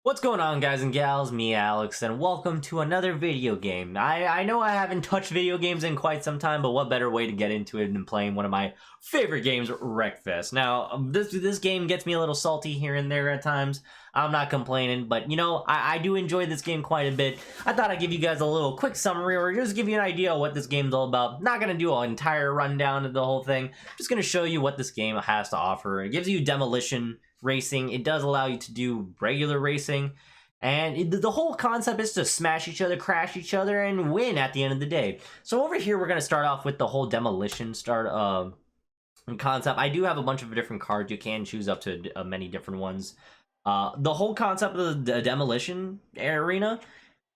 What's going on, guys and gals? Me, Alex, and welcome to another video game. I know I haven't touched video games in quite some time, but what better way to get into it than playing one of my favorite games, Wreckfest. Now, this game gets me a little salty here and there at times. I'm not complaining, but you know, I do enjoy this game quite a bit. I thought I'd give you guys a little quick summary, or just give you an idea of what this game's all about. Not gonna do an entire rundown of the whole thing. Just gonna show you what this game has to offer. It gives you demolition racing. It does allow you to do regular racing, and the whole concept is to smash each other, crash each other, and win at the end of the day. So over here we're going to start off with the whole demolition concept. I do have a bunch of different cards. You can choose up to many different ones. The whole concept of the demolition arena,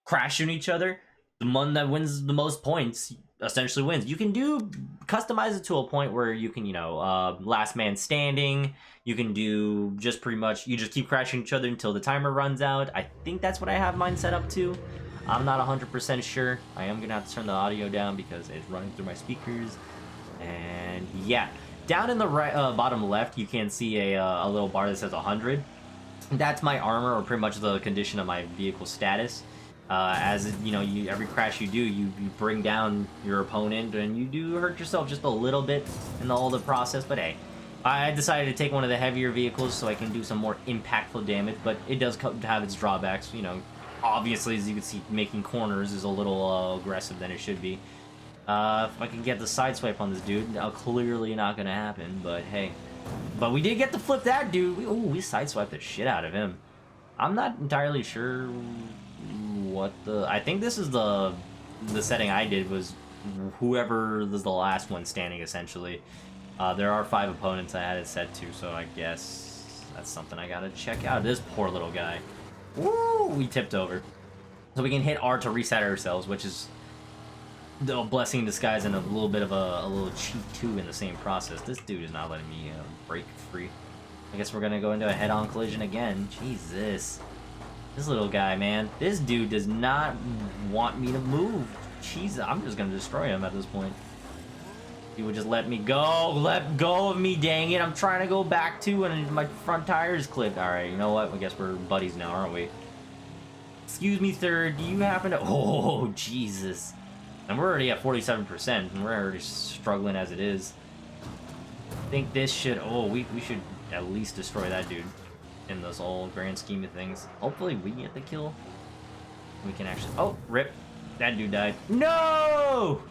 crashing each other, the one that wins the most points essentially wins. You can customize it to a point where you can, last man standing. You can do just pretty much, you just keep crashing each other until the timer runs out. I think that's what I have mine set up to. I'm not 100% sure. I am gonna have to turn the audio down because it's running through my speakers. And yeah, down in the right bottom left, you can see a little bar that says 100. That's my armor, or pretty much the condition of my vehicle status. As you know, every crash you do, you bring down your opponent, and you do hurt yourself just a little bit in the whole process. But hey, I decided to take one of the heavier vehicles so I can do some more impactful damage. But it does have its drawbacks. You know, obviously, as you can see, making corners is a little aggressive than it should be. If I can get the side swipe on this dude, clearly not gonna happen. But hey, but we did get to flip that dude. We sideswiped the shit out of him. I'm not entirely sure what I think this is the setting I did was whoever was the last one standing, essentially. There are 5 opponents I had it set to, so I guess that's something I gotta check out. This poor little guy. Woo! We tipped over. So we can hit R to reset ourselves, which is a blessing in disguise and a little bit of a little cheat too in the same process. This dude is not letting me break free. I guess we're gonna go into a head-on collision again. Jesus. This little guy, man. This dude does not want me to move. Jesus, I'm just gonna destroy him at this point. He would just let me go. Let go of me, dang it. I'm trying to go back to, and my front tire is clipped. Alright, you know what? I guess we're buddies now, aren't we? Excuse me, sir. Do you happen to... Oh, Jesus. And we're already at 47%, and we're already struggling as it is. I think this should... Oh, we should at least destroy that dude in this whole grand scheme of things. Hopefully we get the kill. We can actually... Oh, rip. That dude died. No!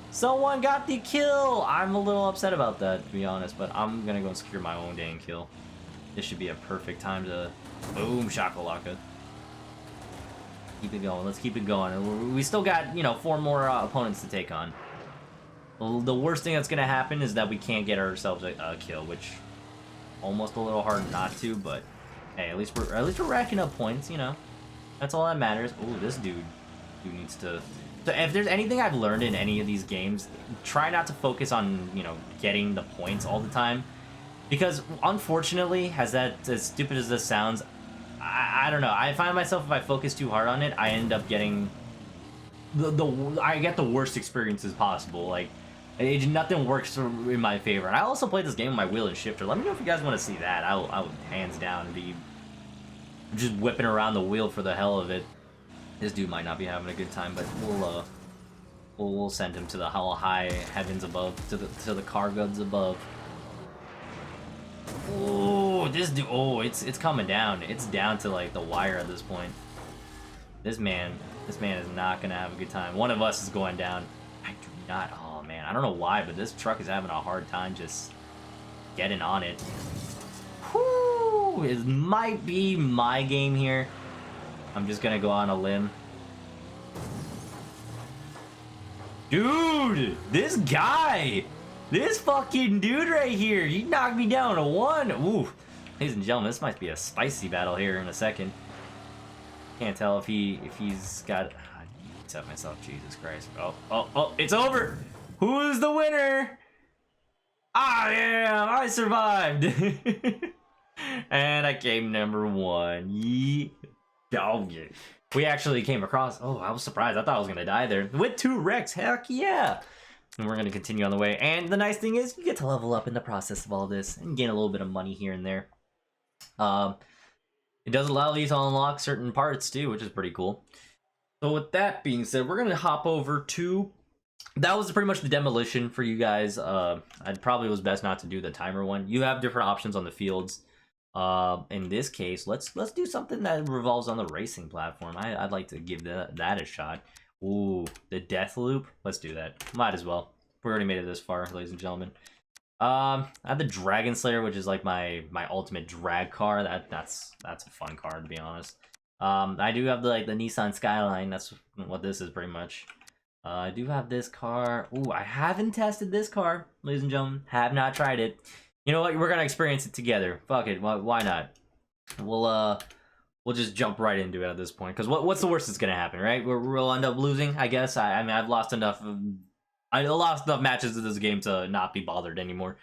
Someone got the kill! I'm a little upset about that, to be honest, but I'm gonna go and secure my own dang kill. This should be a perfect time to... Boom, shakalaka. Keep it going. Let's keep it going. We still got, 4 more opponents to take on. The worst thing that's gonna happen is that we can't get ourselves a kill, which... Almost a little hard not to, but... Hey, at least we're racking up points, That's all that matters. Ooh, this dude needs to... So if there's anything I've learned in any of these games, try not to focus on, getting the points all the time. Because, unfortunately, as stupid as this sounds, I don't know. I find myself, if I focus too hard on it, I end up getting... I get the worst experiences possible. Like, nothing works in my favor. And I also play this game with my wheel and shifter. Let me know if you guys want to see that. I would hands down be just whipping around the wheel for the hell of it. This dude might not be having a good time, but we'll send him to the high heavens above, to the car gods above. Oh, this dude! Oh, it's coming down. It's down to like the wire at this point. This man is not gonna have a good time. One of us is going down. I do not. Oh man, I don't know why, but this truck is having a hard time just getting on it. Whoo! It might be my game here. I'm just gonna go on a limb. Dude! This guy! This fucking dude right here! He knocked me down to 1! Ooh. Ladies and gentlemen, this might be a spicy battle here in a second. Can't tell if he's got... I need to myself, Jesus Christ. Oh, it's over! Who's the winner? I am! I survived! And I came number 1. Yeah. Dog it. We actually came across... Oh, I was surprised. I thought I was going to die there. With 2 wrecks. Heck yeah. And we're going to continue on the way. And the nice thing is, you get to level up in the process of all this and gain a little bit of money here and there. It does allow you to unlock certain parts too, which is pretty cool. So with that being said, we're gonna hop over to, that was pretty much the demolition for you guys. It probably was best not to do the timer one. You have different options on the fields. In this case, let's do something that revolves on the racing platform. I'd like to give that a shot. Ooh, the death loop. Let's do that. Might as well. We already made it this far, ladies and gentlemen. I have the Dragon Slayer, which is like my ultimate drag car. That's a fun car, to be honest. I do have the Nissan Skyline. That's what this is pretty much. I do have this car. Ooh, I haven't tested this car, ladies and gentlemen. Have not tried it. You know what? We're gonna experience it together. Fuck it. Why not? We'll just jump right into it at this point. Because what's the worst that's gonna happen, right? We'll end up losing, I guess. I mean, I've lost enough. I lost enough matches in this game to not be bothered anymore.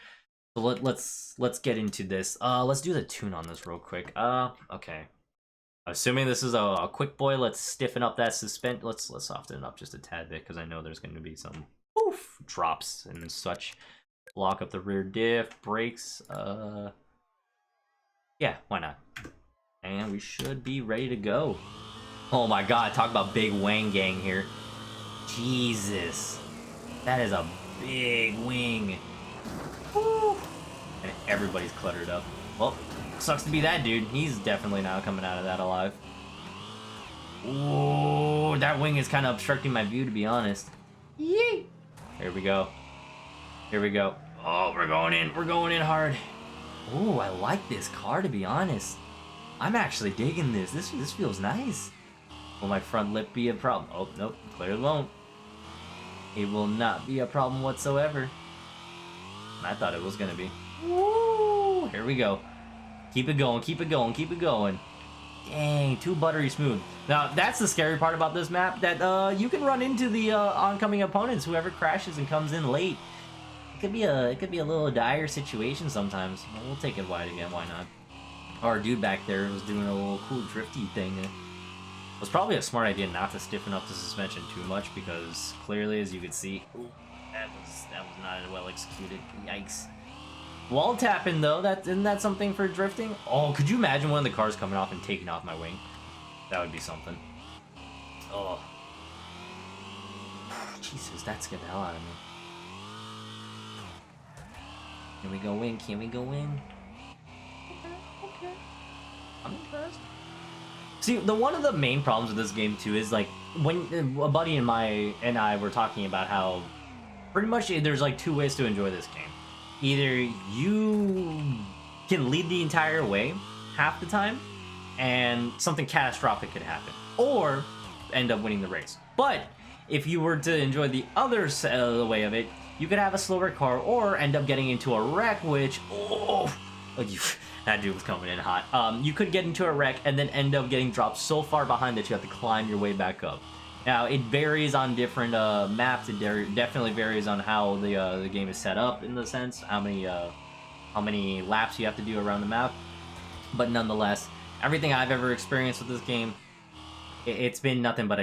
So let's get into this. Let's do the tune on this real quick. Okay. Assuming this is a quick boy, let's stiffen up that suspense. Let's soften it up just a tad bit because I know there's going to be some drops and such. Lock up the rear diff, brakes. Yeah, why not? And we should be ready to go. Oh my god, talk about big wang gang here. Jesus. That is a big wing. Woo. And everybody's cluttered up. Well, sucks to be that dude. He's definitely not coming out of that alive. Ooh, that wing is kind of obstructing my view, to be honest. Yee. Here we go. Here we go. Oh, we're going in. We're going in hard. Ooh, I like this car, to be honest. I'm actually digging this. This feels nice. Will my front lip be a problem? Oh, nope. Clearly won't. It will not be a problem whatsoever. I thought it was gonna be. Woo! Here we go. Keep it going, keep it going, keep it going. Dang, too buttery smooth. Now, that's the scary part about this map, that you can run into the oncoming opponents, whoever crashes and comes in late. It could be a little dire situation sometimes. We'll take it wide again, why not? Our dude back there was doing a little cool drifty thing. It was probably a smart idea not to stiffen up the suspension too much, because clearly, as you can see, ooh, that was not well executed. Yikes. Wall tapping though, isn't that something for drifting? Oh, could you imagine one of the cars coming off and taking off my wing? That would be something. Oh. Jesus, that scared the hell out of me. Can we go in? Can we go in? Okay. I'm impressed. See, one of the main problems with this game too is like when a buddy and I were talking about how pretty much there's like two ways to enjoy this game. Either you can lead the entire way half the time and something catastrophic could happen, or end up winning the race. But if you were to enjoy the other way of it, you could have a slower car or end up getting into a wreck, which that dude was coming in hot. You could get into a wreck and then end up getting dropped so far behind that you have to climb your way back up. Now, it varies on different maps. It definitely varies on how the game is set up, in the sense how many laps you have to do around the map. But nonetheless, everything I've ever experienced with this game, it's been nothing but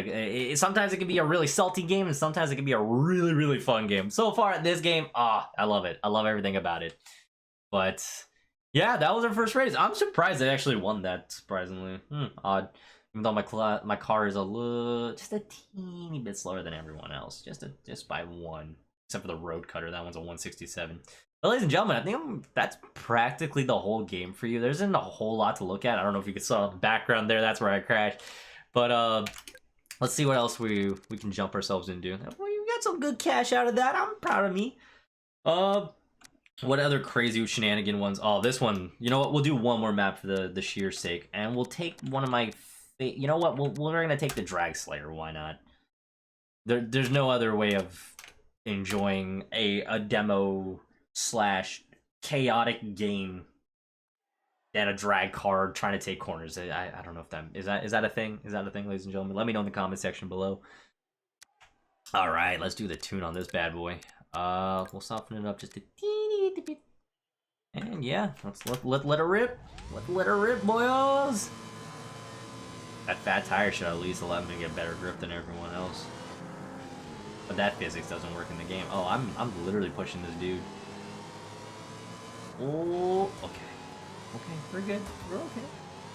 sometimes it can be a really salty game, and sometimes it can be a really, really fun game. So far, this game, I love it. I love everything about it. But yeah, that was our first race. I'm surprised I actually won that, surprisingly. Odd. Even though my car is just a teeny bit slower than everyone else, just by one, except for the road cutter. That one's a 167. But ladies and gentlemen, I think that's practically the whole game for you. There isn't a whole lot to look at. I don't know if you could saw the background there. That's where I crashed. But let's see what else we can jump ourselves into. We got some good cash out of that. I'm proud of me. What other crazy shenanigan ones? Oh, this one. You know what? We'll do one more map for the sheer sake, and we'll take one of my. You know what? We're gonna take the Drag Slayer. Why not? There's no other way of enjoying a demo / chaotic game than a drag car trying to take corners. I don't know if that is that a thing. Is that a thing, ladies and gentlemen? Let me know in the comment section below. All right, let's do the tune on this bad boy. We'll soften it up just a teeny bit, and yeah, let's let her rip. Let her rip, boys. That fat tire should at least allow me to get better grip than everyone else. But that physics doesn't work in the game. Oh, I'm literally pushing this dude. Oh, okay. Okay, we're good. We're okay.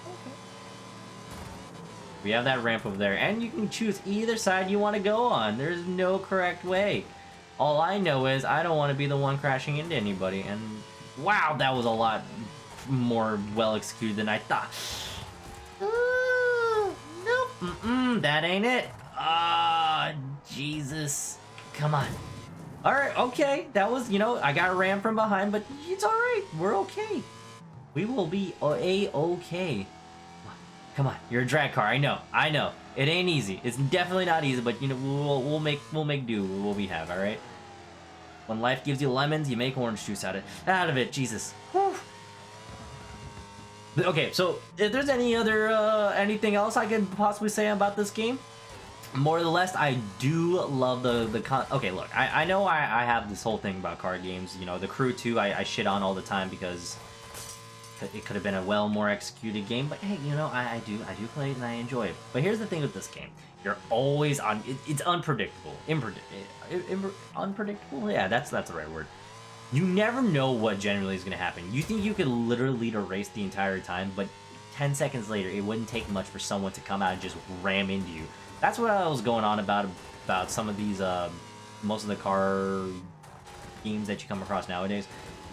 Okay. We have that ramp over there, and you can choose either side you want to go on. There's no correct way. All I know is I don't want to be the one crashing into anybody, and wow, that was a lot more well executed than I thought. Nope, that ain't it. Ah, Jesus. Come on. Alright, okay. That was, you know, I got rammed from behind, but it's alright. We're okay. We will be A-okay. Come on, you're a drag car. I know. It ain't easy. It's definitely not easy, but you know, we'll make do with what we have, alright? When life gives you lemons, you make orange juice out of it. Jesus. Whew. Okay, so if there's any other anything else I can possibly say about this game, more or less, I do love the okay, look, I know I have this whole thing about card games. You know, The Crew 2 I shit on all the time because it could have been a well more executed game, but hey, you know, I do play it and I enjoy it. But here's the thing with this game: you're always on. It's unpredictable, unpredictable. Yeah, that's the right word. You never know what generally is going to happen. You think you could literally lead a race the entire time, but 10 seconds later, it wouldn't take much for someone to come out and just ram into you. That's what I was going on about some of these, most of the car games that you come across nowadays.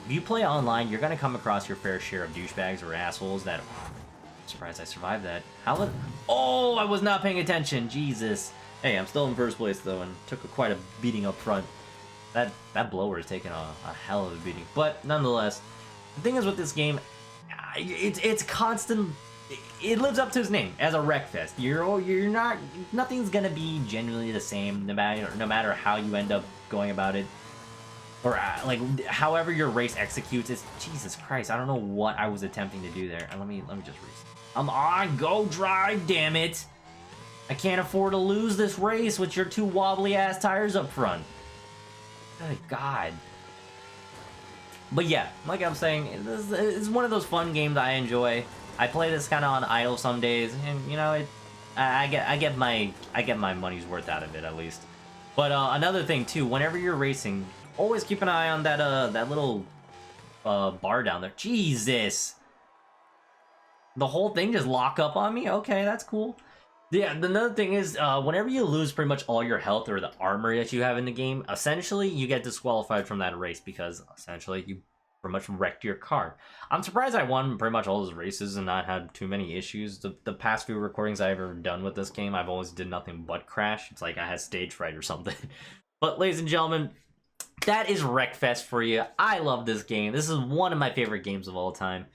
If you play online, you're going to come across your fair share of douchebags or assholes that... I'm surprised I survived that. Oh, I was not paying attention. Jesus. Hey, I'm still in first place, though, and took quite a beating up front. That blower is taking a hell of a beating. But nonetheless, the thing is with this game, it's constant. It lives up to its name as a Wreckfest. You're not, nothing's gonna be genuinely the same no matter how you end up going about it, or like however your race executes. It's Jesus Christ. I don't know what I was attempting to do there. And let me just reset. I'm on go drive. Damn it! I can't afford to lose this race with your two wobbly ass tires up front. Good God. But yeah, like I'm saying, it's one of those fun games I enjoy. I play this kind of on idle some days, and you know, I get my money's worth out of it at least. But another thing too, whenever you're racing, always keep an eye on that little bar down there. Jesus, the whole thing just lock up on me. Okay, that's cool. Yeah, another thing is, whenever you lose pretty much all your health or the armor that you have in the game, essentially you get disqualified from that race because essentially you pretty much wrecked your car. I'm surprised I won pretty much all those races and not had too many issues. The past few recordings I've ever done with this game, I've always did nothing but crash. It's like I had stage fright or something. But ladies and gentlemen, that is Wreckfest for you. I love this game. This is one of my favorite games of all time.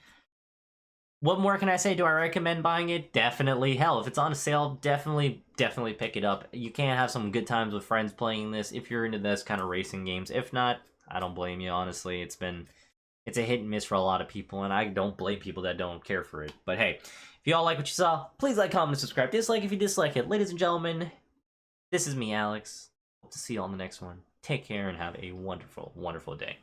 What more can I say? Do I recommend buying it? Definitely. Hell, if it's on sale, definitely pick it up. You can have some good times with friends playing this if you're into this kind of racing games. If not, I don't blame you, honestly. It's a hit and miss for a lot of people, and I don't blame people that don't care for it. But hey, if you all like what you saw, please like, comment, and subscribe. Dislike if you dislike it. Ladies and gentlemen, this is me, Alex. Hope to see you on the next one. Take care and have a wonderful, wonderful day.